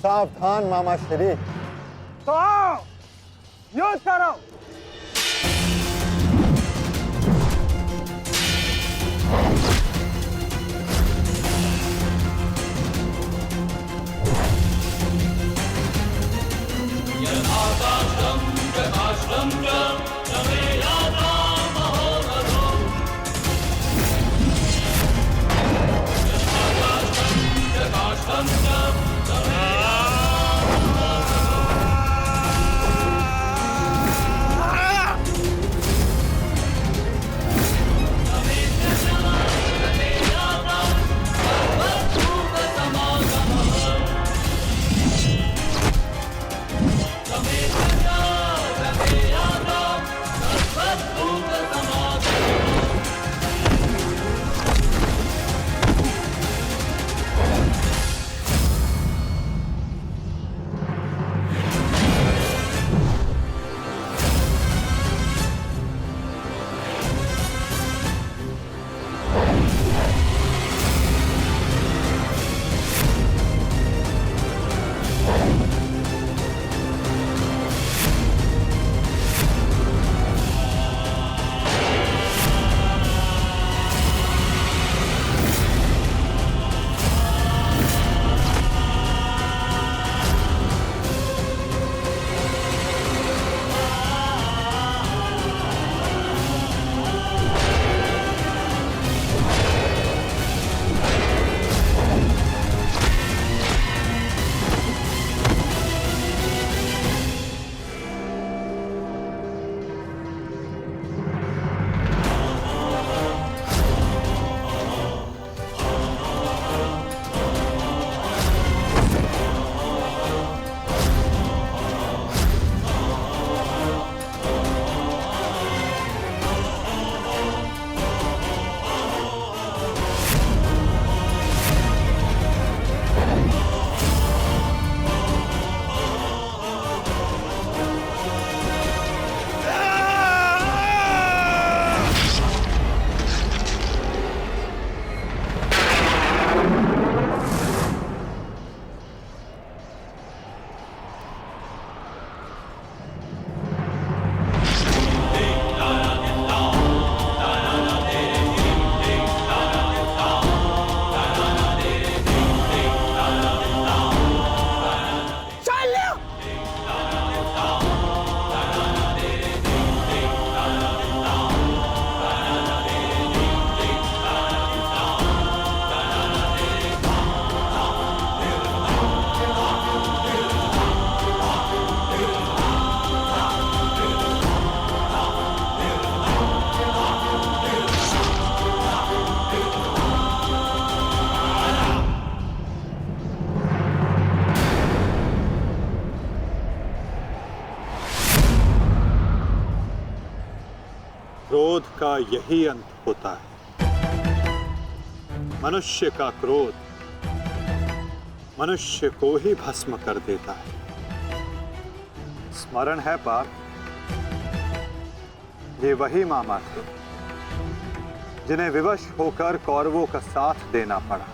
सावधान मामा श्री। तो आओ, युद्ध करो। क्रोध का यही अंत होता है। मनुष्य का क्रोध मनुष्य को ही भस्म कर देता है। स्मरण है पार्थ, ये वही मामा थे जिन्हें विवश होकर कौरवों का साथ देना पड़ा।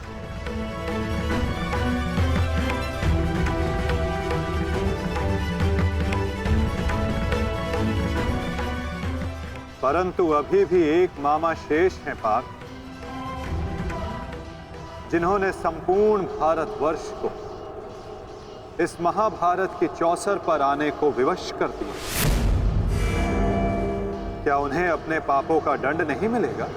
परंतु अभी भी एक मामा शेष हैं पार्थ, जिन्होंने संपूर्ण भारतवर्ष को इस महाभारत के चौसर पर आने को विवश कर दिया। क्या उन्हें अपने पापों का दंड नहीं मिलेगा?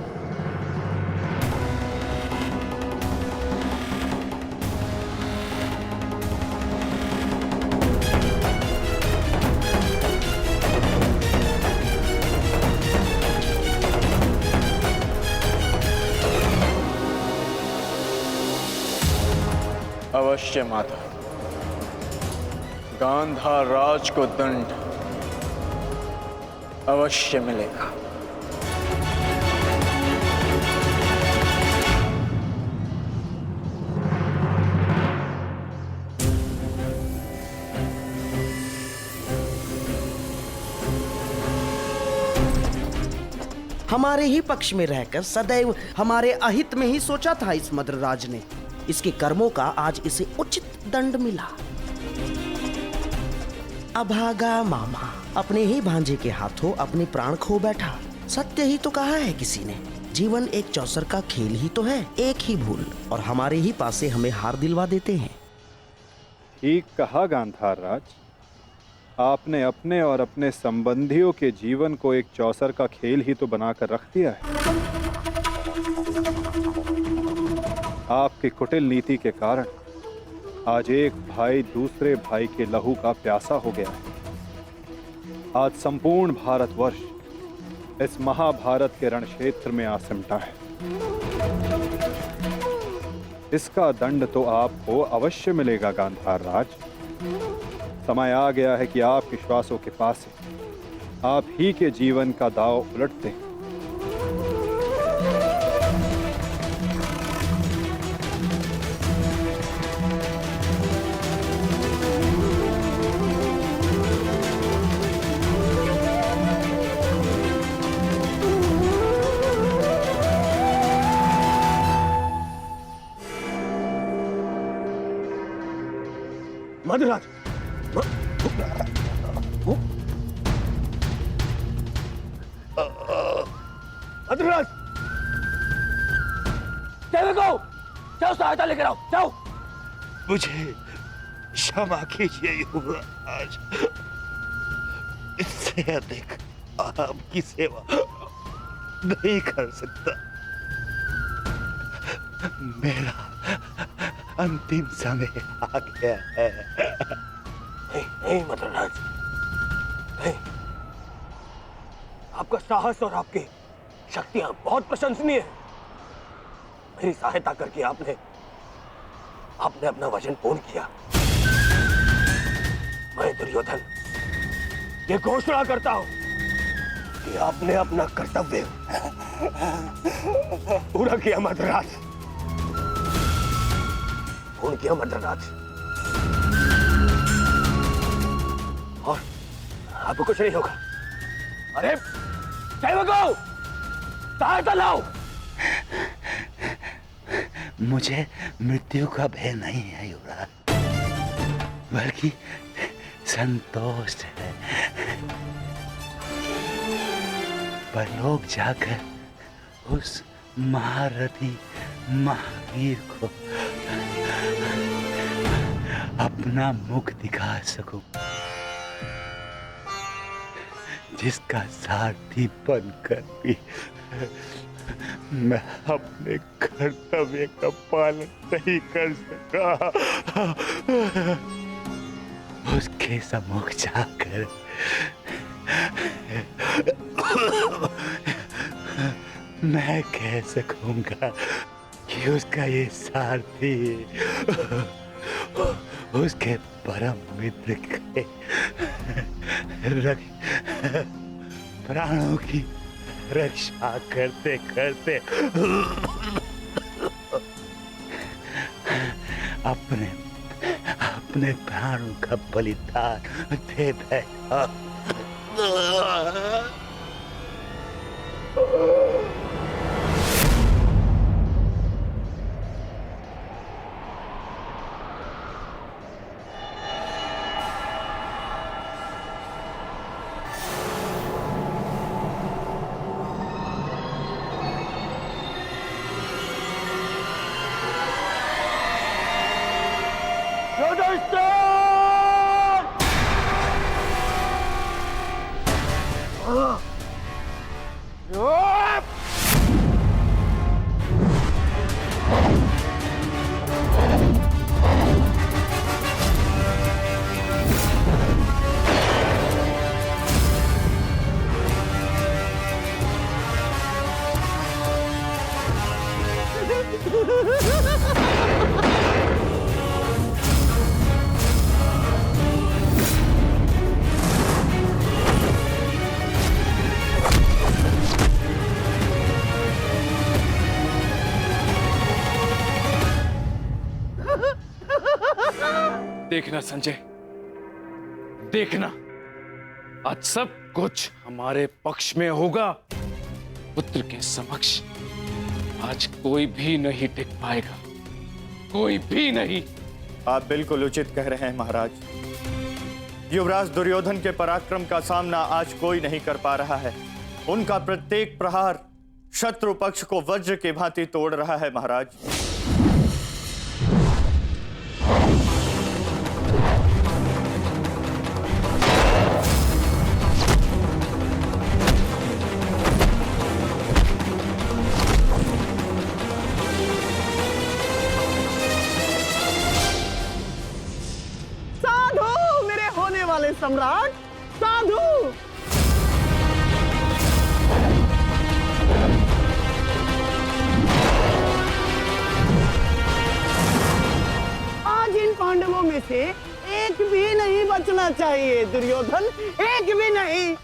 अवश्य माता, गांधार राज को दंड अवश्य मिलेगा। हमारे ही पक्ष में रहकर सदैव हमारे अहित में ही सोचा था इस मद्रराज ने। इसके कर्मों का आज इसे उचित दंड मिला। अभागा मामा अपने ही भांजे के हाथों अपने प्राण खो बैठा। सत्य ही तो कहा है किसी ने, जीवन एक चौसर का खेल ही तो है, एक ही भूल और हमारे ही पासे हमें हार दिलवा देते हैं। ठीक कहा गांधार राज, आपने अपने और अपने संबंधियों के जीवन को एक चौसर का खेल ही तो बनाकर रख दिया है। आपकी कुटिल नीति के कारण आज एक भाई दूसरे भाई के लहू का प्यासा हो गया है। आज संपूर्ण भारतवर्ष इस महाभारत के रण क्षेत्र में आ सिमटा है। इसका दंड तो आपको अवश्य मिलेगा गांधार राज। समय आ गया है कि आप विश्वासों के पास आप ही के जीवन का दांव उलट दें। मधुराज, मधुराज, जाओ सहायता लेकर आओ, जाओ। मुझे क्षमा कीजिए युवराज, इससे अधिक आपकी सेवा नहीं कर सकता। मेरा अंतिम समय आ गया है। नहीं मधुराज, नहीं। आपका साहस और आपकी शक्तियां बहुत प्रशंसनीय है। मेरी सहायता करके आपने अपना वचन पूर्ण किया। मैं दुर्योधन ये घोषणा करता हूं कि आपने अपना कर्तव्य पूरा किया मधुराज, पूर्ण किया मधुराज। और आपको कुछ नहीं होगा। अरे सेवकों, सहायता लाओ। मुझे मृत्यु का भय नहीं है युवराज, बल्कि संतोष है। परलोक जाकर उस महारथी महावीर को अपना मुख दिखा सकूं, जिसका सारथी बनकर भी मैं अपने कर्तव्य का पालन नहीं कर सका। उसके सम्मुख जाकर मैं कह सकूंगा कि उसका ये सारथी उसके परम मित्र के प्राणों की रक्षा करते करते अपने प्राणों का बलिदान दे बैठा। देखना संजय, देखना, आज सब कुछ हमारे पक्ष में होगा। पुत्र के समक्ष आज कोई भी नहीं टिक पाएगा, कोई भी नहीं। आप बिल्कुल उचित कह रहे हैं महाराज। युवराज दुर्योधन के पराक्रम का सामना आज कोई नहीं कर पा रहा है। उनका प्रत्येक प्रहार शत्रु पक्ष को वज्र की भांति तोड़ रहा है महाराज। साधु, मेरे होने वाले सम्राट, साधु। आज इन पांडवों में से एक भी नहीं बचना चाहिए दुर्योधन, एक भी नहीं।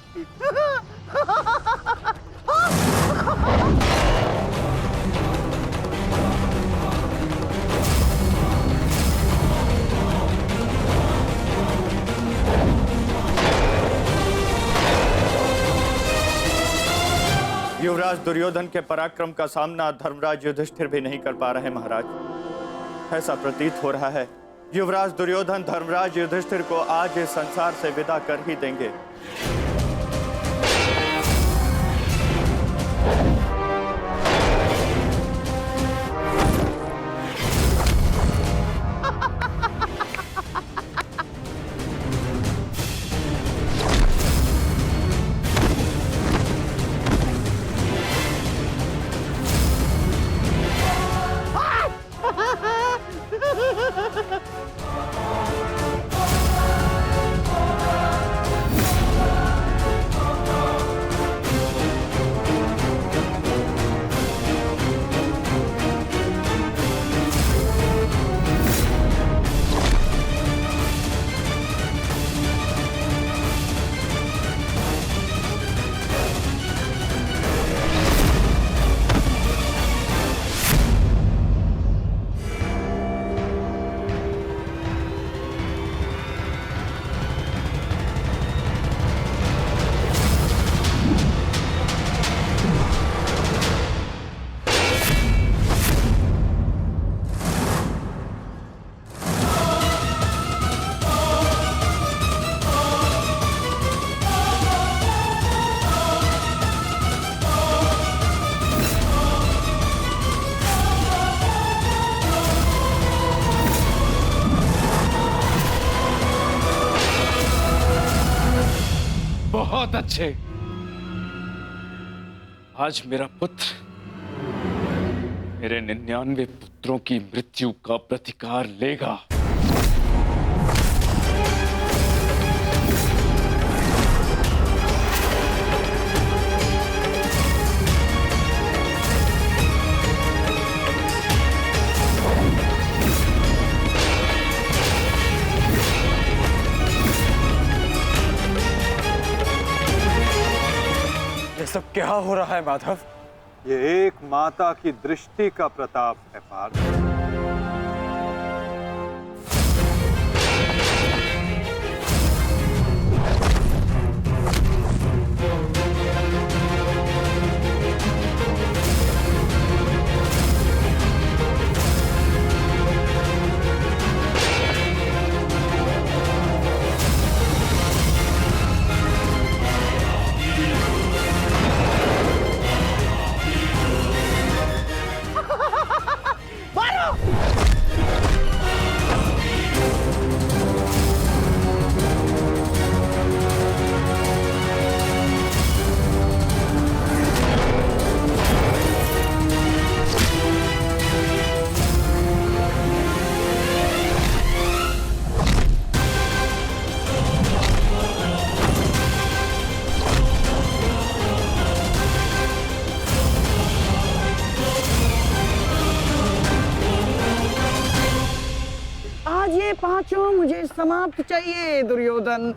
युवराज दुर्योधन के पराक्रम का सामना धर्मराज युधिष्ठिर भी नहीं कर पा रहे महाराज। ऐसा प्रतीत हो रहा है युवराज दुर्योधन धर्मराज युधिष्ठिर को आज इस संसार से विदा कर ही देंगे। बहुत अच्छे। आज मेरा पुत्र मेरे 99 पुत्रों की मृत्यु का प्रतिकार लेगा। ये सब क्या हो रहा है माधव? ये एक माता की दृष्टि का प्रताप है पार्थ। ये पांचों मुझे समाप्त चाहिए दुर्योधन,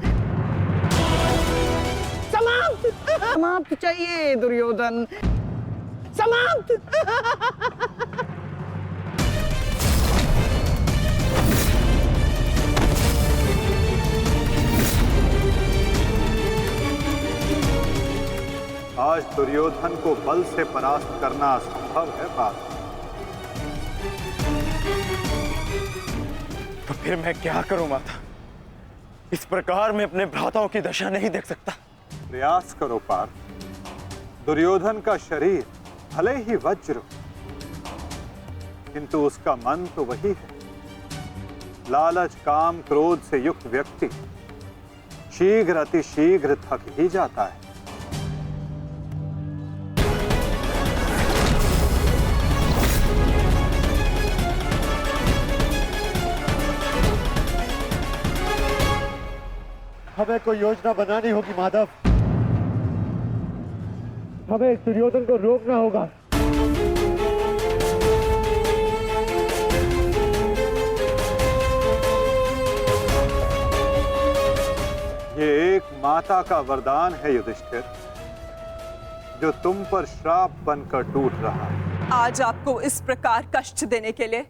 समाप्त समाप्त चाहिए दुर्योधन, समाप्त। आज दुर्योधन को बल से परास्त करना असंभव है पार्थ। तो फिर मैं क्या करूं माता? इस प्रकार मैं अपने भ्राताओं की दशा नहीं देख सकता। प्रयास करो पार्थ। दुर्योधन का शरीर भले ही वज्र हो, किंतु उसका मन तो वही है। लालच, काम, क्रोध से युक्त व्यक्ति शीघ्र अतिशीघ्र थक ही जाता है। हमें कोई योजना बनानी होगी माधव। हमें दुर्योधन को रोकना होगा। ये एक माता का वरदान है युधिष्ठिर, जो तुम पर श्राप बनकर टूट रहा है। आज आपको इस प्रकार कष्ट देने के लिए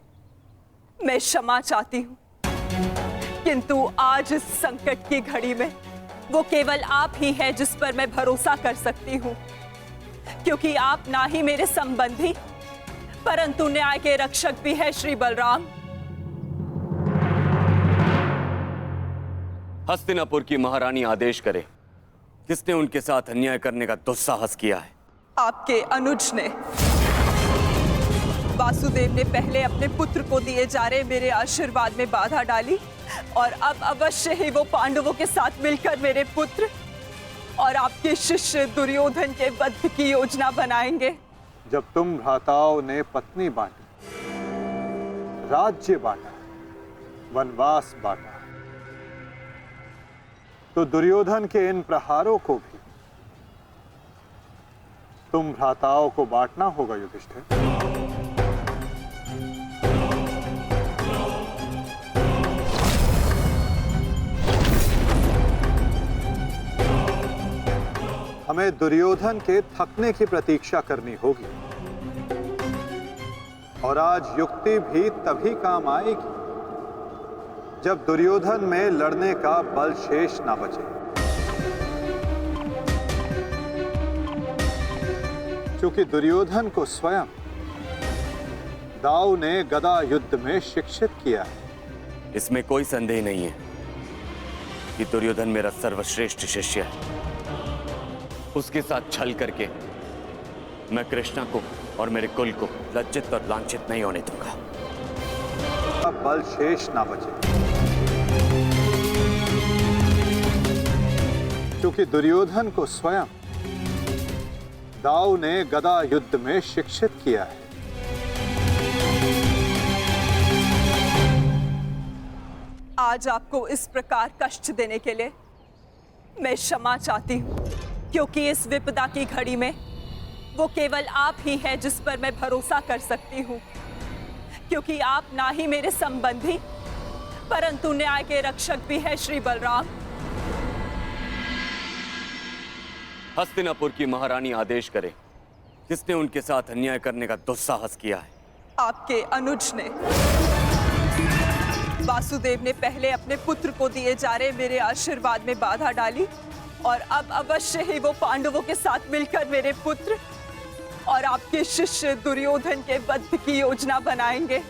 मैं क्षमा चाहती हूँ, किंतु आज इस संकट की घड़ी में वो केवल आप ही है जिस पर मैं भरोसा कर सकती हूँ, क्योंकि आप ना ही मेरे संबंधी परंतु न्याय के रक्षक भी है श्री बलराम। हस्तिनापुर की महारानी आदेश करे, किसने उनके साथ अन्याय करने का दुस्साहस किया है? आपके अनुज ने। वासुदेव ने पहले अपने पुत्र को दिए जा रहे मेरे आशीर्वाद में बाधा डाली और अब अवश्य ही वो पांडवों के साथ मिलकर मेरे पुत्र और आपके शिष्य दुर्योधन के वध की योजना बनाएंगे। जब तुम भ्राताओं ने पत्नी बांटी, राज्य बांटा, वनवास बांटा, तो दुर्योधन के इन प्रहारों को भी तुम भ्राताओं को बांटना होगा युधिष्ठिर। हमें दुर्योधन के थकने की प्रतीक्षा करनी होगी, और आज युक्ति भी तभी काम आएगी जब दुर्योधन में लड़ने का बल शेष ना बचे। क्योंकि दुर्योधन को स्वयं दाऊ ने गदा युद्ध में शिक्षित किया है। इसमें कोई संदेह नहीं है कि दुर्योधन मेरा सर्वश्रेष्ठ शिष्य है। उसके साथ छल करके मैं कृष्णा को और मेरे कुल को लज्जित और लांछित नहीं होने दूंगा। अब बल शेष ना बचे, क्योंकि दुर्योधन को स्वयं दाऊ ने गदा युद्ध में शिक्षित किया है। आज आपको इस प्रकार कष्ट देने के लिए मैं क्षमा चाहती हूँ, क्योंकि इस विपदा की घड़ी में वो केवल आप ही है जिस पर मैं भरोसा कर सकती हूँ, क्योंकि आप ना ही मेरे संबंधी परंतु न्याय के रक्षक भी है श्री बलराम। हस्तिनापुर की महारानी आदेश करे, किसने उनके साथ अन्याय करने का दुस्साहस किया है? आपके अनुज ने। वासुदेव ने पहले अपने पुत्र को दिए जा रहे मेरे आशीर्वाद में बाधा डाली और अब अवश्य ही वो पांडवों के साथ मिलकर मेरे पुत्र और आपके शिष्य दुर्योधन के वध की योजना बनाएंगे।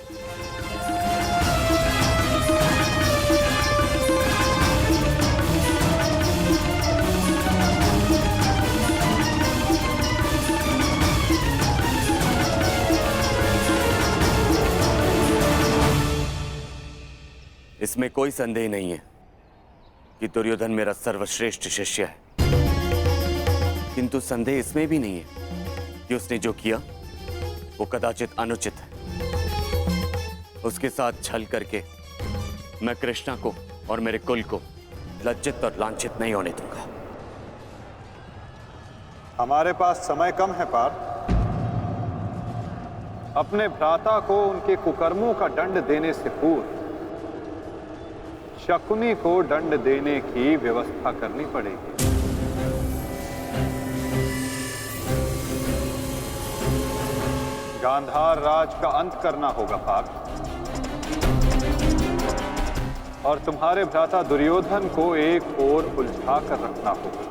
इसमें कोई संदेह नहीं है कि दुर्योधन मेरा सर्वश्रेष्ठ शिष्य है, किंतु संदेह इसमें भी नहीं है कि उसने जो किया वो कदाचित अनुचित है। उसके साथ छल करके मैं कृष्णा को और मेरे कुल को लज्जित और लांछित नहीं होने दूंगा। हमारे पास समय कम है पार्थ। अपने भ्राता को उनके कुकर्मों का दंड देने से पूर्व शकुनी को दंड देने की व्यवस्था करनी पड़ेगी। गांधार राज का अंत करना होगा पार्थ, और तुम्हारे भ्राता दुर्योधन को एक ओर उलझा कर रखना होगा।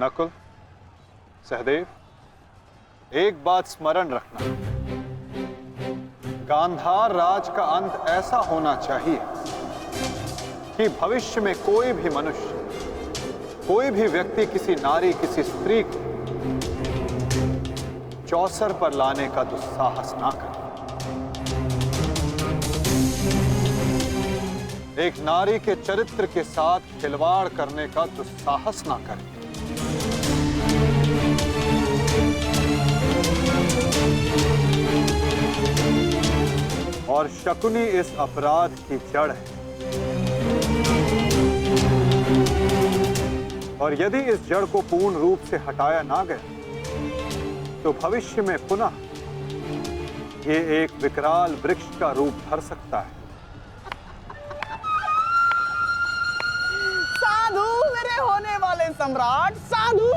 नकुल, सहदेव, एक बात स्मरण रखना, गांधार राज का अंत ऐसा होना चाहिए कि भविष्य में कोई भी मनुष्य, कोई भी व्यक्ति किसी नारी, किसी स्त्री को चौसर पर लाने का दुस्साहस ना करे। एक नारी के चरित्र के साथ खिलवाड़ करने का दुस्साहस ना करे। और शकुनी इस अपराध की जड़ है। और यदि इस जड़ को पूर्ण रूप से हटाया ना गया तो भविष्य में पुनः ये एक विकराल वृक्ष का रूप धर सकता है। साधु मेरे होने वाले सम्राट, साधु।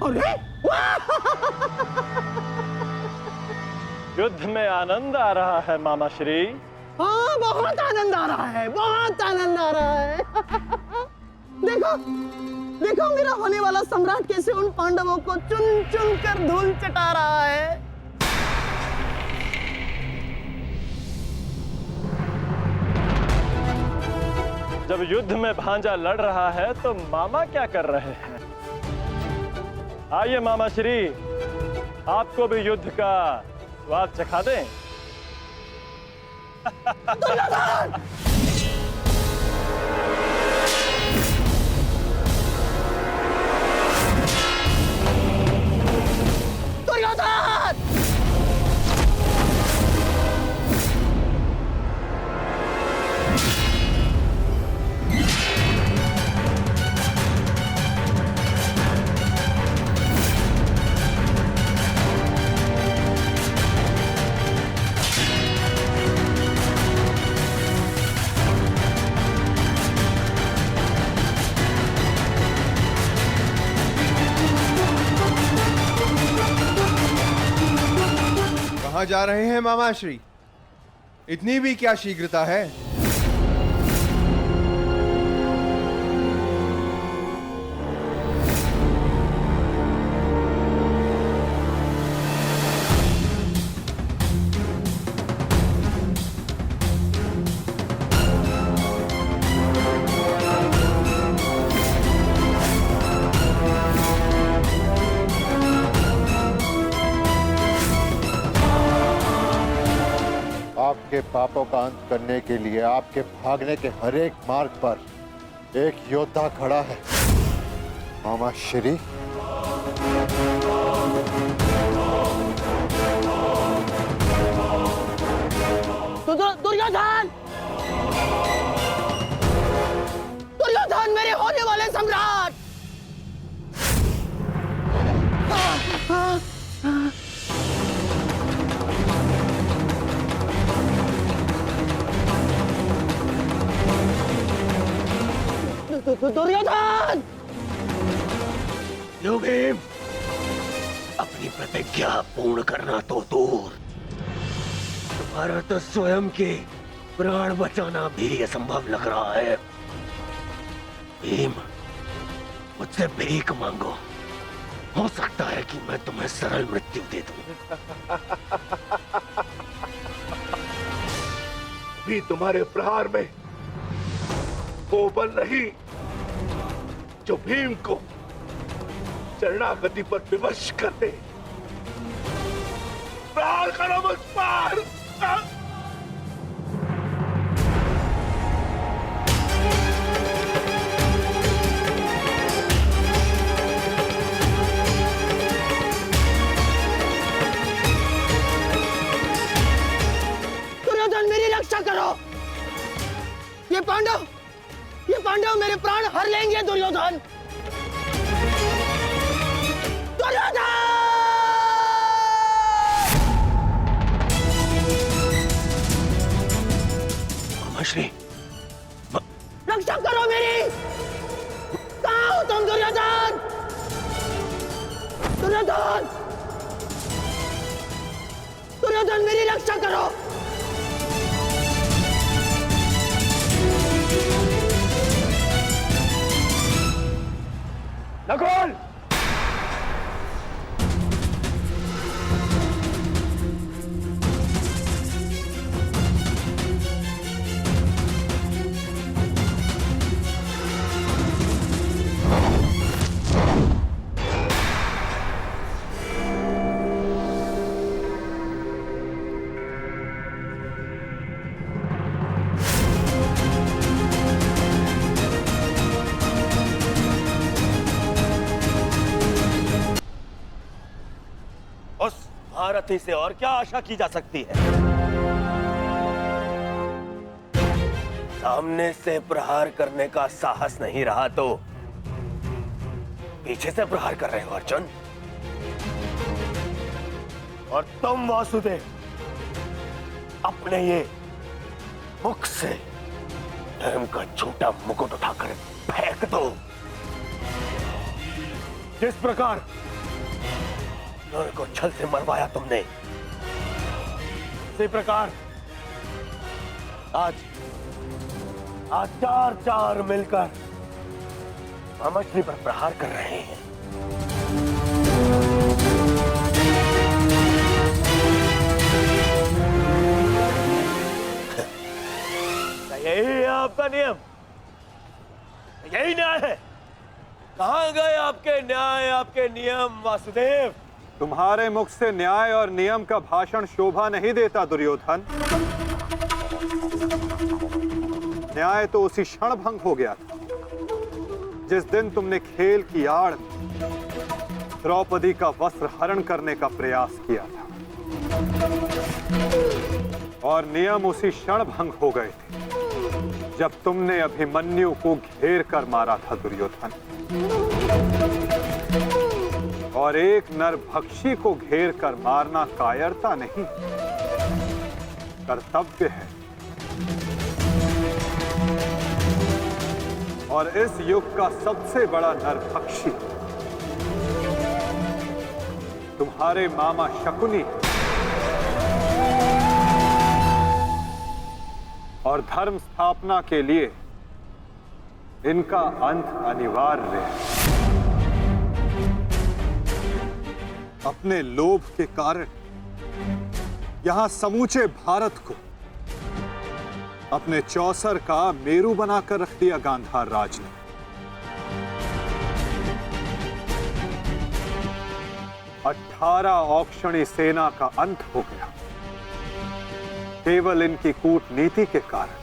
अरे युद्ध में आनंद आ रहा है मामा श्री। हाँ, बहुत आनंद आ रहा है, बहुत आनंद आ रहा है। देखो देखो मेरा होने वाला सम्राट कैसे उन पांडवों को चुन चुन कर धूल चटा रहा है। जब युद्ध में भांजा लड़ रहा है तो मामा क्या कर रहे हैं? आइए मामा श्री, आपको भी युद्ध का स्वाद चखा दें। दुर्योधन! कहाँ जा रहे हैं मामाश्री? इतनी भी क्या शीघ्रता है? आपके पापों का अंत करने के लिए आपके भागने के हर एक मार्ग पर एक योद्धा खड़ा है, मामा श्री। दुर्योधन! दुर्योधन मेरे होने वाले सम्राट! दुर्योधन! लो भीम, अपनी प्रतिज्ञा पूर्ण करना तो दूर, तुम्हारा तो स्वयं के प्राण बचाना भी असंभव लग रहा है। भीम, मुझसे भीख मांगो, हो सकता है कि मैं तुम्हें सरल मृत्यु दे दूं। भी तुम्हारे प्रहार में वो बल नहीं जो भीम को शरणागति पर विवश कर दे। प्रहार करो मुझ पर। दुर्योधन मेरी रक्षा करो। ये पांडव मेरे प्राण हर लेंगे। दुर्योधन! दुर्योधन! मामा श्री, रक्षा करो मेरी। दुर्योधन! दुर्योधन! दुर्योधन, मेरी रक्षा करो! नकुल! उस महारथी से और क्या आशा की जा सकती है? सामने से प्रहार करने का साहस नहीं रहा तो पीछे से प्रहार कर रहे हो अर्जुन। और तुम वासुदेव, अपने ये मुख से धर्म का झूठा मुकुट उठाकर फेंक दो। जिस प्रकार नर को छल से मरवाया तुमने, इसी प्रकार आज चार चार मिलकर मछली पर प्रहार कर रहे हैं। यही है आपका नियम, यही न्याय है। कहां गए आपके न्याय, आपके नियम वासुदेव? तुम्हारे मुख से न्याय और नियम का भाषण शोभा नहीं देता दुर्योधन। न्याय तो उसी क्षण भंग हो गया था जिस दिन तुमने खेल की आड़ में द्रौपदी का वस्त्र हरण करने का प्रयास किया था, और नियम उसी क्षण भंग हो गए थे जब तुमने अभिमन्यु को घेर कर मारा था दुर्योधन। और एक नरभक्षी को घेर कर मारना कायरता नहीं, कर्तव्य है। और इस युग का सबसे बड़ा नरभक्षी तुम्हारे मामा शकुनी है। और धर्म स्थापना के लिए इनका अंत अनिवार्य है। अपने लोभ के कारण यहां समूचे भारत को अपने चौसर का मेरू बनाकर रख दिया गांधार राज ने। अठारह औक्षणी सेना का अंत हो गया केवल इनकी कूटनीति के कारण।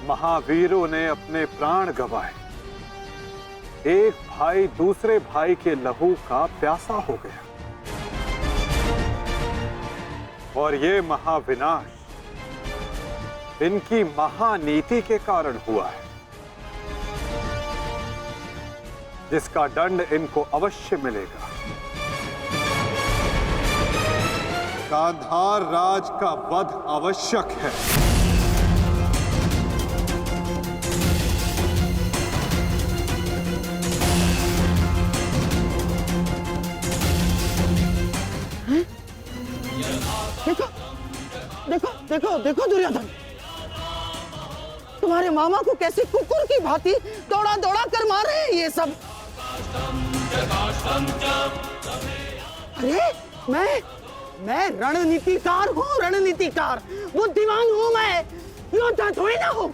महावीरों ने अपने प्राण गंवाए, एक भाई दूसरे भाई के लहू का प्यासा हो गया, और ये महाविनाश इनकी महानीति के कारण हुआ है, जिसका दंड इनको अवश्य मिलेगा। गांधार राज का वध आवश्यक है। देखो देखो देखो देखो दुर्योधन, तुम्हारे मामा को कैसे कुकुर की भांति दौड़ा दौड़ा कर मार रहे हैं ये सब। अरे मैं रणनीतिकार हूँ, रणनीतिकार, बुद्धिमान हूँ मैं, योद्धा थोड़ी ना हूँ।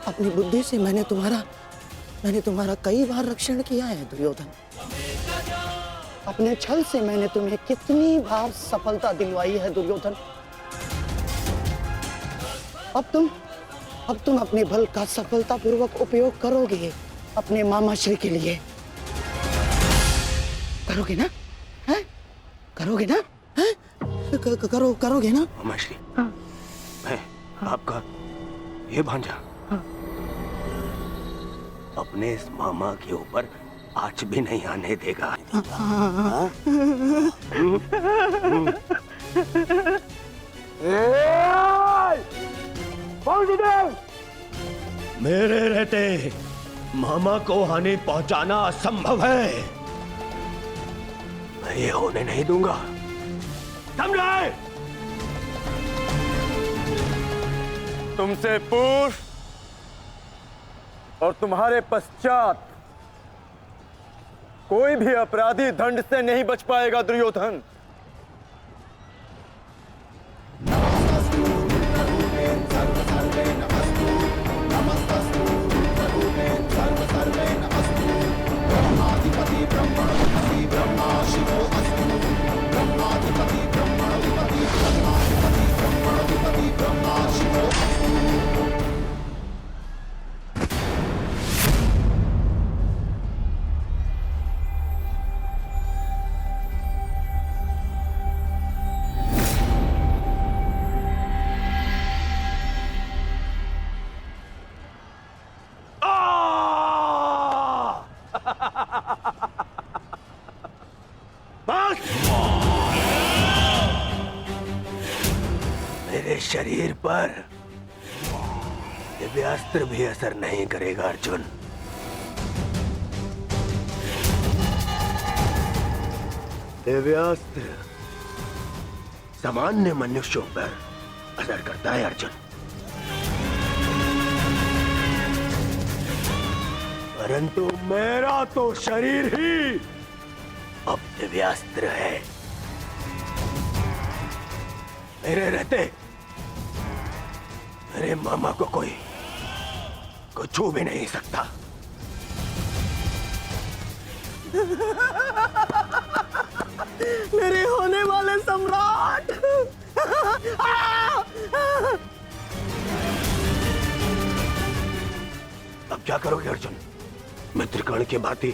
अपनी बुद्धि से मैंने तुम्हारा कई बार रक्षण किया है दुर्योधन। अपने छल से मैंने तुम्हें कितनी बार सफलता दिलवाई है दुर्योधन। अब तुम अपने बल का सफलतापूर्वक उपयोग करोगे अपने मामाश्री के लिए। करोगे ना? हैं? करोगे ना? हैं? करोगे ना? मामाश्री, मैं आपका ये भांजा अपने इस मामा के ऊपर आंच भी नहीं आने देगा। मेरे रहते मामा को हानि पहुंचाना असंभव है। मैं ये होने नहीं दूंगा, समझे? तुमसे पूर्व और तुम्हारे पश्चात कोई भी अपराधी दंड से नहीं बच पाएगा दुर्योधन। मेरे शरीर पर दिव्यास्त्र भी असर नहीं करेगा अर्जुन। दिव्यास्त्र सामान्य मनुष्यों पर असर करता है अर्जुन, परंतु मेरा तो शरीर ही अब दिव्यास्त्र है। मेरे रहते मेरे मामा को कोई छू भी नहीं सकता। मेरे होने वाले सम्राट। अब क्या करोगे अर्जुन? मित्रकर्ण की भांति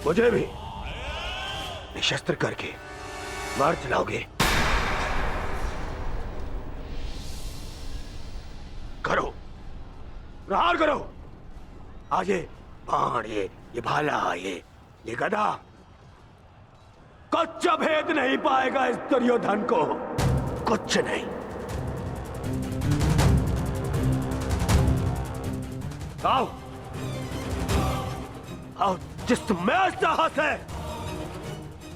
मुझे भी निशस्त्र करके मार चलाओगे? करो, प्रहार करो। आज ये बाण, ये भाला, ये गदा कुछ भेद नहीं पाएगा इस दुर्योधन को, कुछ नहीं। आओ आओ, जिसमें साहस है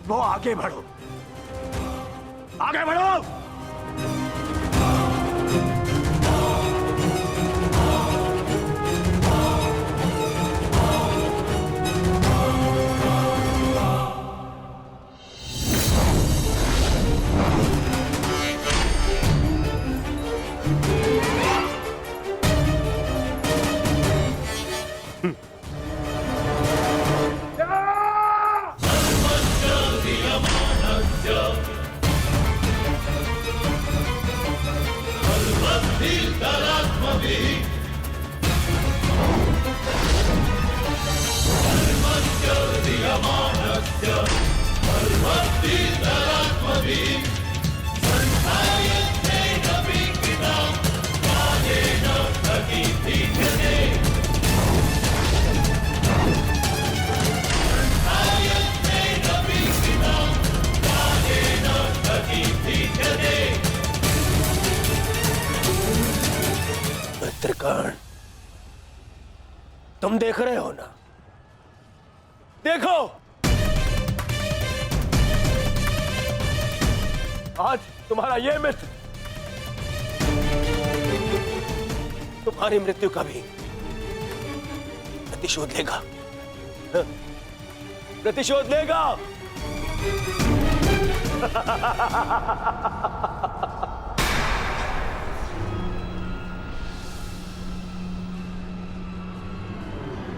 वो आगे बढ़ो, आगे बढ़ो। मित्रकर्ण, तुम देख रहे हो ना? देखो, आज तुम्हारा ये मित्र तुम्हारी मृत्यु का भी प्रतिशोध लेगा, प्रतिशोध लेगा।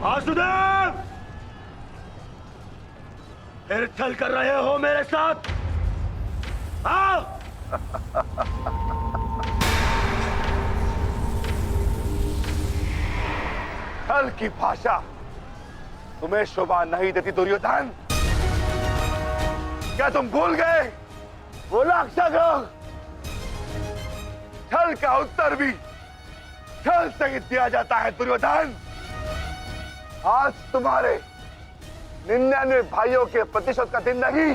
वासुदेव, फिर छल कर रहे हो मेरे साथ? हाँ? छल की भाषा तुम्हें शोभा नहीं देती दुर्योधन। क्या तुम भूल गए वो लाक्षागृह? छल का उत्तर भी छल से ही दिया जाता है दुर्योधन। आज तुम्हारे 99 भाइयों के प्रतिशोध का दिन नहीं,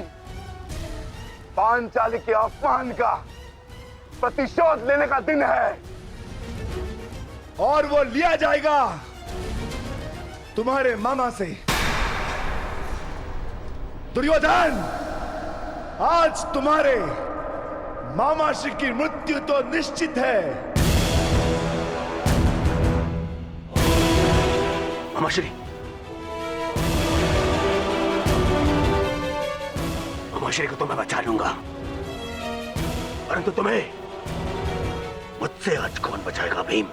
पांचाली के अपमान का प्रतिशोध लेने का दिन है और वो लिया जाएगा तुम्हारे मामा से। दुर्योधन, आज तुम्हारे मामा श्री की मृत्यु तो निश्चित है। मामा श्री, मामा श्री को तो मैं बचा लूंगा, परंतु तुम्हें मुझसे आज कौन बचाएगा भीम?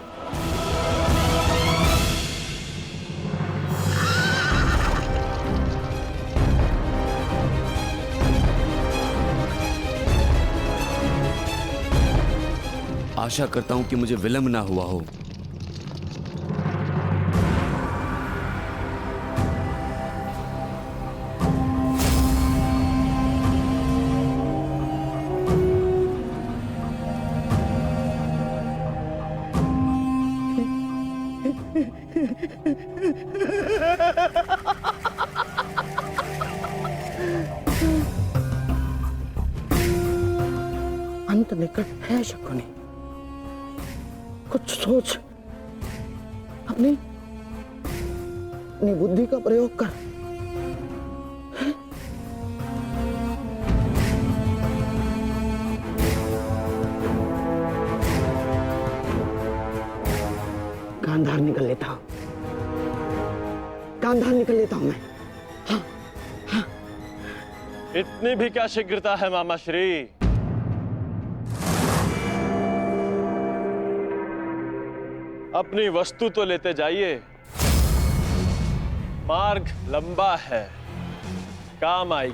आशा करता हूं कि मुझे विलंब ना हुआ हो। अंत निकट है शकुनी, कुछ सोच, अपनी बुद्धि का प्रयोग कर। गांधार निकल लेता हूं, गांधार निकल लेता हूं मैं। इतनी भी क्या शीघ्रता है मामा श्री? अपनी वस्तु तो लेते जाइए, मार्ग लंबा है, काम आई।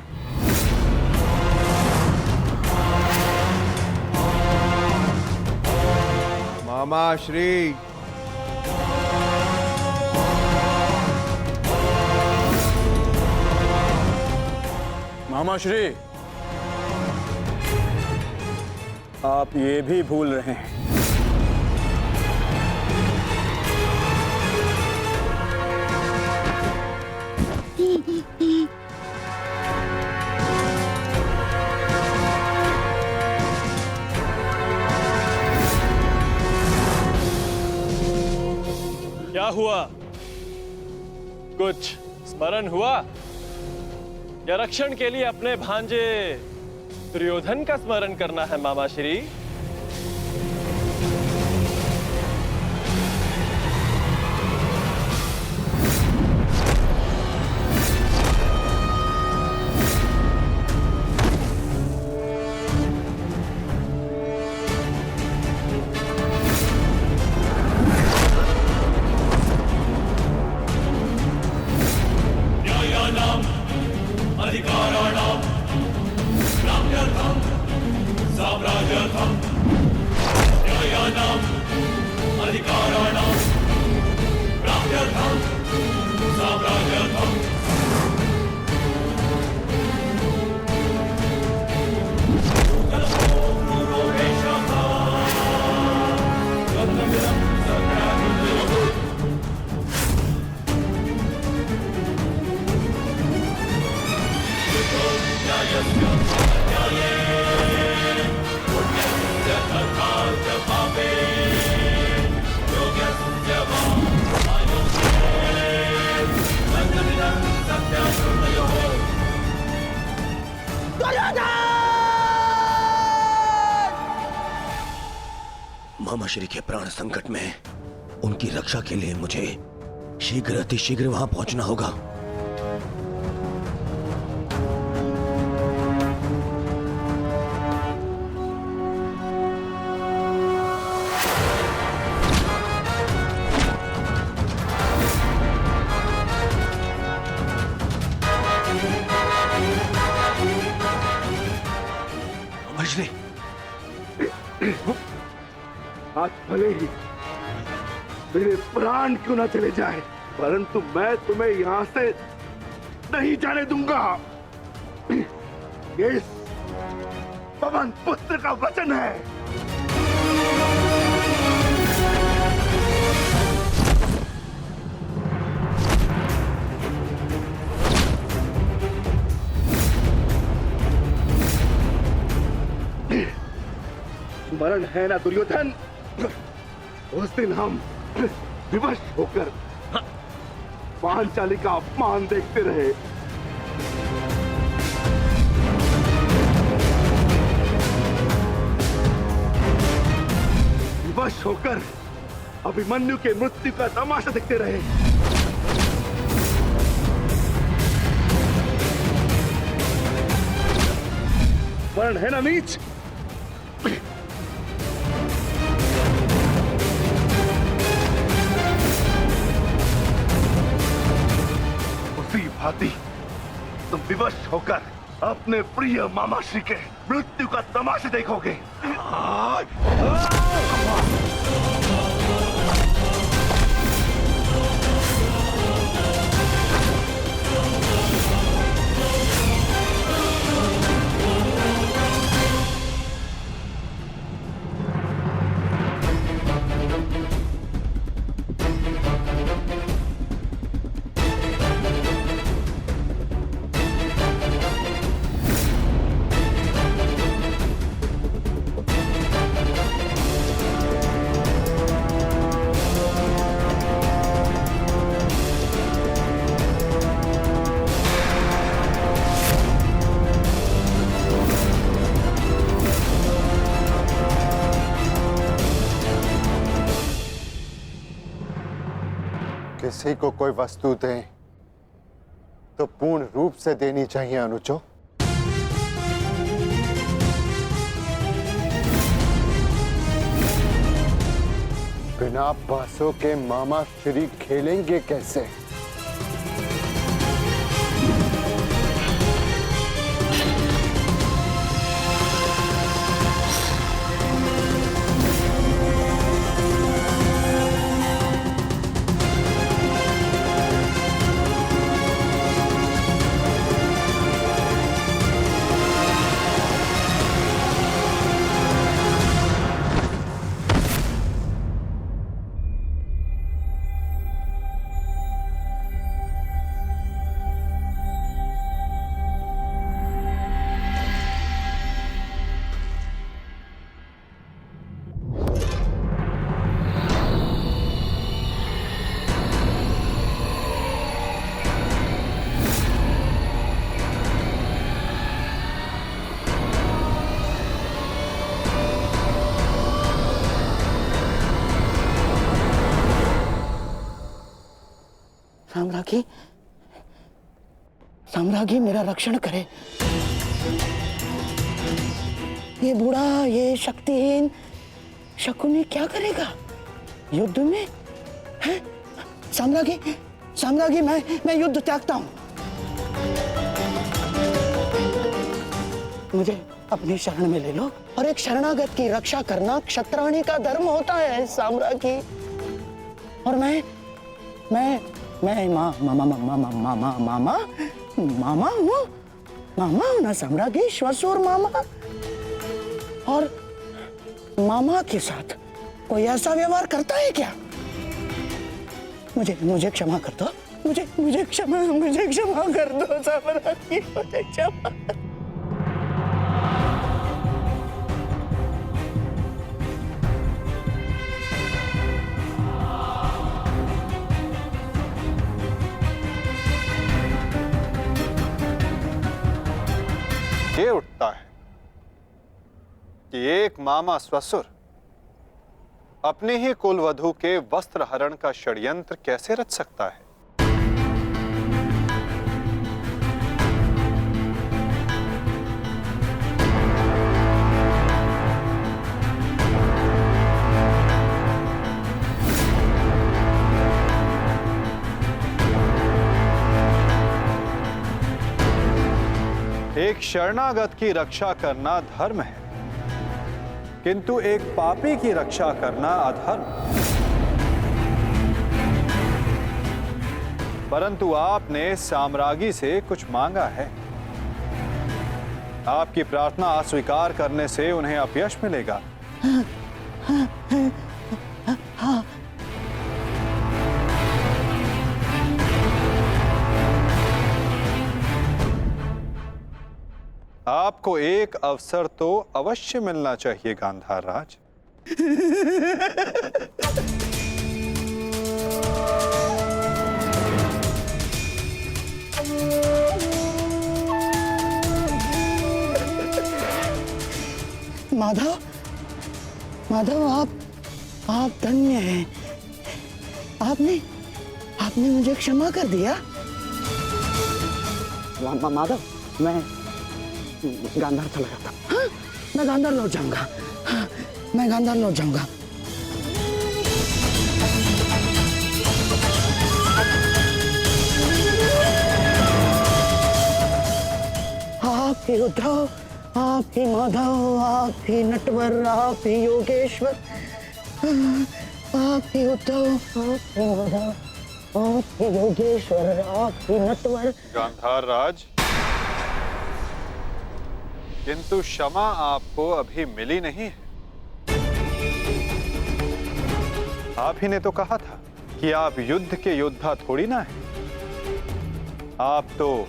मामा श्री, मामा श्री, आप ये भी भूल रहे हैं क्या हुआ? कुछ स्मरण हुआ या रक्षण के लिए अपने भांजे दुर्योधन का स्मरण करना है मामा श्री? मामा श्री के प्राण संकट में उनकी रक्षा के लिए मुझे शीघ्र अतिशीघ्र वहां पहुंचना होगा। मामा श्री, आज भले ही मेरे प्राण क्यों ना चले जाए, परंतु मैं तुम्हें यहां से नहीं जाने दूंगा। ये इस पवन पुत्र का वचन है। वर्ण है ना दुर्योधन, उस दिन हम विवश होकर पांचाली का अपमान देखते रहे। विवश होकर अभिमन्यु के मृत्यु का तमाशा देखते रहे। वर्ण है ना नीच, उसी भांति तुम विवश होकर अपने प्रिय मामाश्री के मृत्यु का तमाशा देखोगे। किसी को कोई वस्तु दें तो पूर्ण रूप से देनी चाहिए अनुजो। बिना बांसों के मामा श्री खेलेंगे कैसे? साम्राज्ञी, साम्राज्ञी मेरा रक्षण करे। ये बूढ़ा, ये शक्तिहीन शकुनी क्या करेगा युद्ध में? हैं? साम्राज्ञी, साम्राज्ञी, मैं युद्ध त्यागता हूं। मुझे अपनी शरण में ले लो, और एक शरणागत की रक्षा करना क्षत्राणी का धर्म होता है साम्राज्ञी। और मैं मामा हूँ ना साम्राज्ञी, श्वशुर मामा। और मामा के साथ कोई ऐसा व्यवहार करता है क्या? मुझे क्षमा कर दो, मुझे क्षमा कर दो साम्राज्ञी, मुझे क्षमा। ये उठता है कि एक मामा ससुर अपने ही कुलवधू के वस्त्र हरण का षड्यंत्र कैसे रच सकता है। एक शरणागत की रक्षा करना धर्म है, किंतु एक पापी की रक्षा करना अधर्म। परंतु आपने साम्राज्ञी से कुछ मांगा है। आपकी प्रार्थना अस्वीकार करने से उन्हें अपयश मिलेगा। आपको एक अवसर तो अवश्य मिलना चाहिए गांधार राज। माधव, माधव, आप धन्य हैं। आपने मुझे क्षमा कर दिया। माधव, मैं गांधार चला जाता। हाँ, मैं गांधार लौट जाऊंगा। हाँ, मैं गांधार लौट जाऊंगा। आप ही उद्धव, आप ही माधव, आप ही नटवर, आप ही योगेश्वर, आप ही उद्धव, आप ही माधव, आप ही योगेश्वर, आप ही नटवर। गांधार राज, किंतु क्षमा आपको अभी मिली नहीं है। आप ही ने तो कहा था कि आप युद्ध के योद्धा थोड़ी ना हैं। आप तो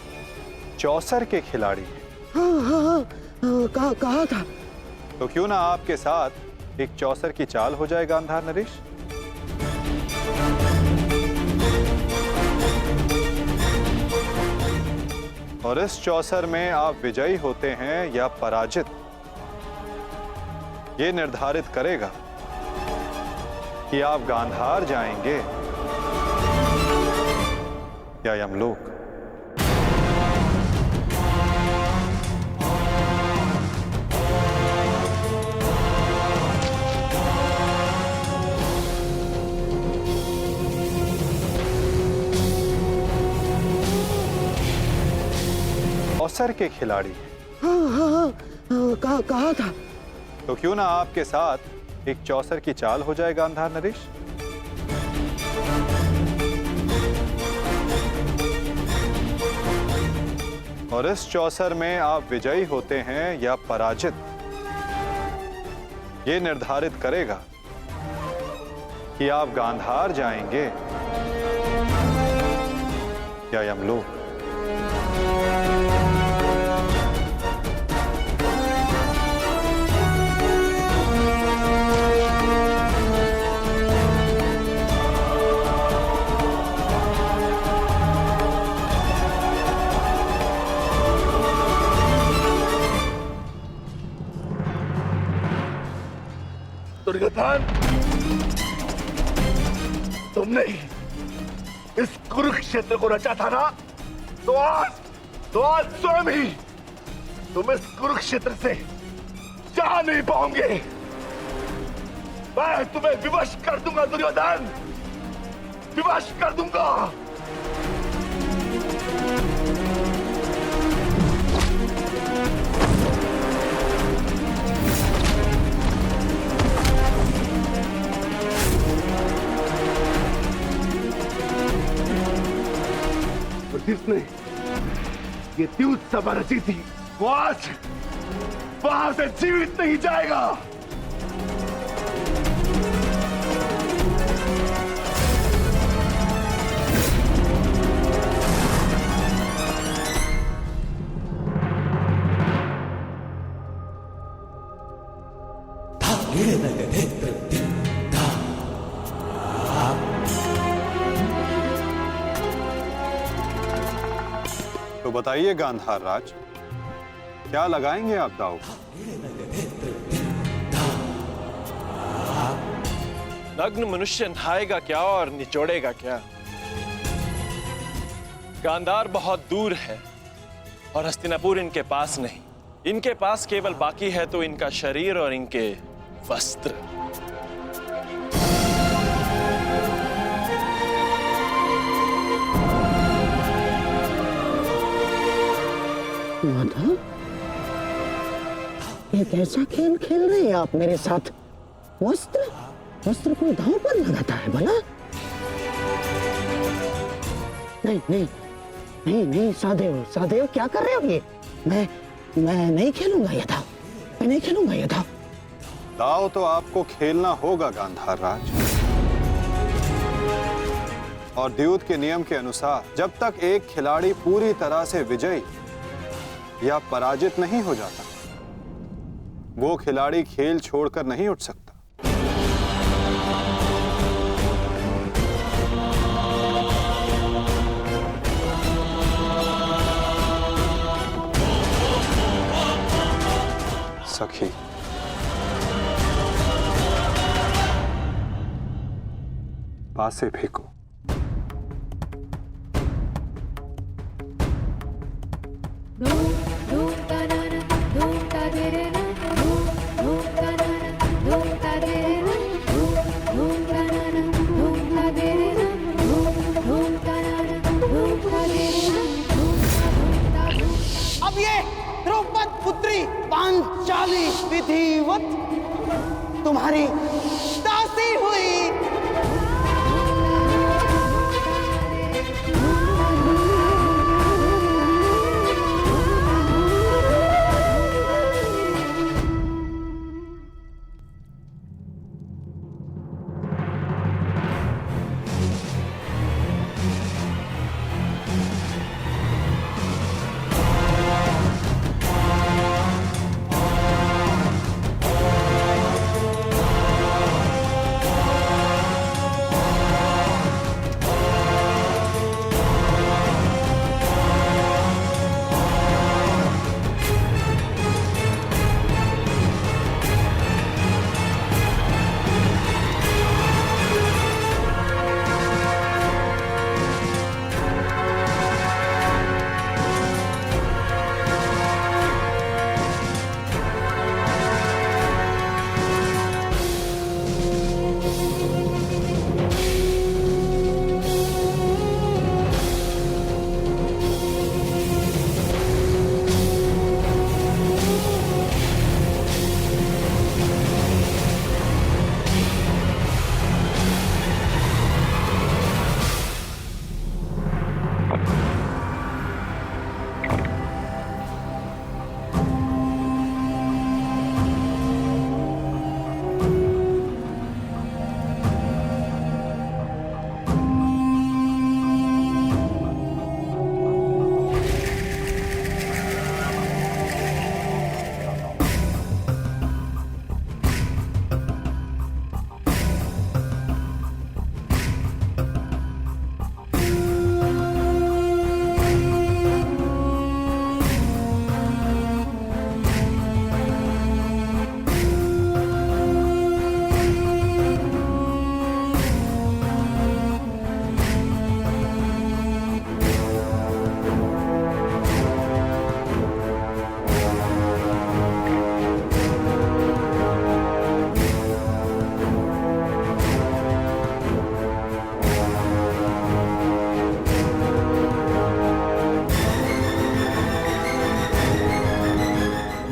चौसर के खिलाड़ी हैं। हाँ, कहा था। तो क्यों ना आपके साथ एक चौसर की चाल हो जाए गांधार नरेश? और इस चौसर में आप विजयी होते हैं या पराजित, ये निर्धारित करेगा कि आप गांधार जाएंगे या यमलोक। चौसर के खिलाड़ी हैं। हाँ, कहा था। तो क्यों ना आपके साथ एक चौसर की चाल हो जाए गांधार नरेश? और इस चौसर में आप विजयी होते हैं या पराजित, ये निर्धारित करेगा कि आप गांधार जाएंगे या यमलोक। दुर्योधन, तुमने इस कुरुक्षेत्र को रचा था ना, तो आज स्वयं ही तुम इस कुरुक्षेत्र से जा नहीं पाओगे। मैं तुम्हें विवश कर दूंगा दुर्योधन, विवश कर दूंगा। जिसने ये द्यूत सभा रची थी, वो आज वहां से जीवित नहीं जाएगा। तो बताइए गांधार राज, क्या लगाएंगे आप दांव? नग्न मनुष्य नहाएगा क्या और निचोड़ेगा क्या? गांधार बहुत दूर है और हस्तिनापुर इनके पास नहीं। इनके पास केवल बाकी है तो इनका शरीर और इनके वस्त्र। माधव, ये कैसा खेल खेल रहे हैं आप मेरे साथ? वस्त्र को दांव पर लगाता है भला? नहीं, सहदेव, क्या कर रहे हो ये? मैं नहीं खेलूंगा ये दांव, मैं नहीं खेलूंगा ये दांव। दांव तो आपको खेलना होगा गांधार राज। और द्यूत के नियम के अनुसार जब तक एक खिलाड़ी पूरी तरह से विजयी या पराजित नहीं हो जाता, वो खिलाड़ी खेल छोड़कर नहीं उठ सकता। पासे फेंको। अब ये द्रौपद पुत्री पांचाली विधिवत तुम्हारी दासी हुई।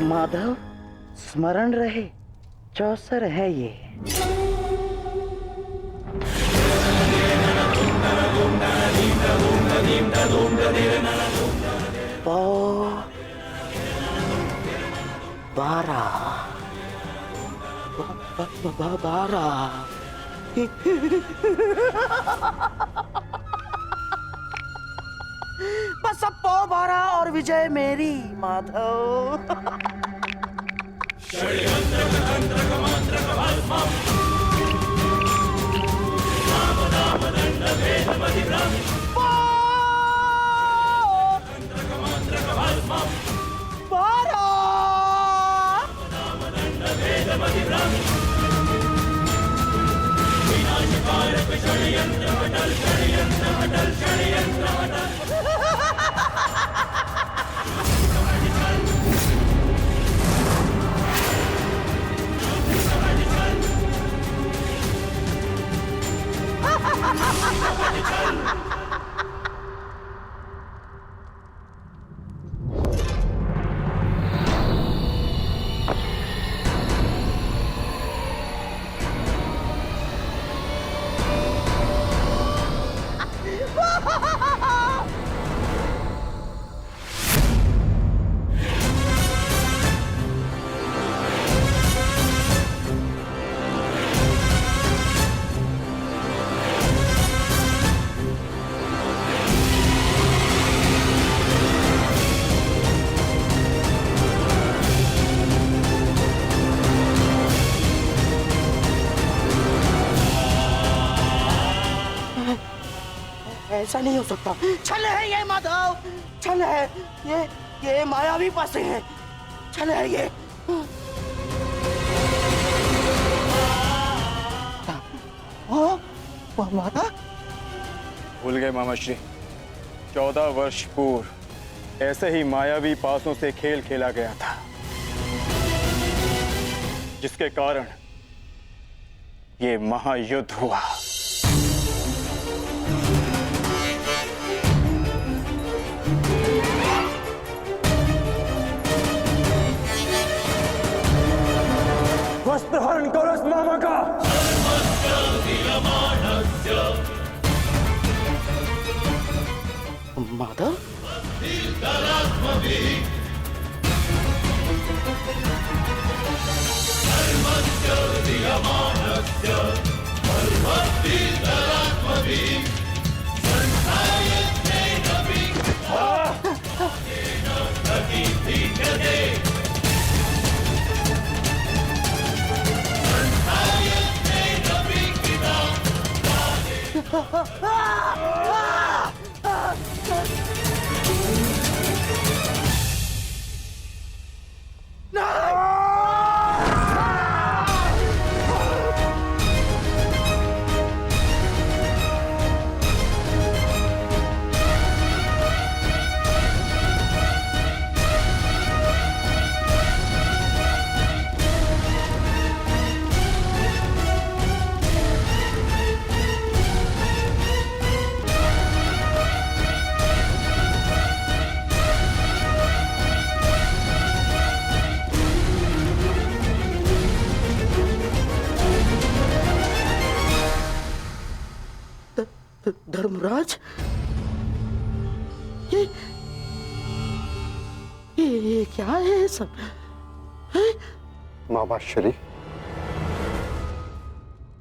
माधव, स्मरण रहे, चौसर है ये। पौ 12 बस अब पौ 12 और विजय मेरी माधव। ऐसा नहीं हो सकता। छल है ये माधव, छल है ये मायावी पासे है, छल है ये। माता भूल गए मामा श्री, 14 वर्ष पूर्व ऐसे ही मायावी पासों से खेल खेला गया था, जिसके कारण ये महायुद्ध हुआ। वस्त्र हरण करो इस मामा का। माधव धर्मराज, ये क्या है सब? मामा श्री,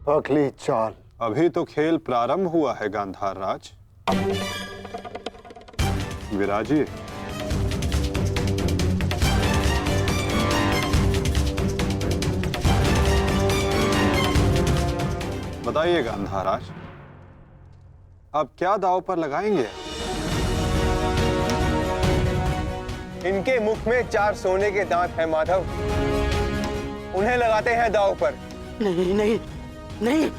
अगली चाल। अभी तो खेल प्रारंभ हुआ है गांधार राज। विराजिए। बताइए गांधार राज, अब क्या दांव पर लगाएंगे? इनके मुख में 4 सोने के दांत हैं माधव, उन्हें लगाते हैं दांव पर। नहीं नहीं नहीं,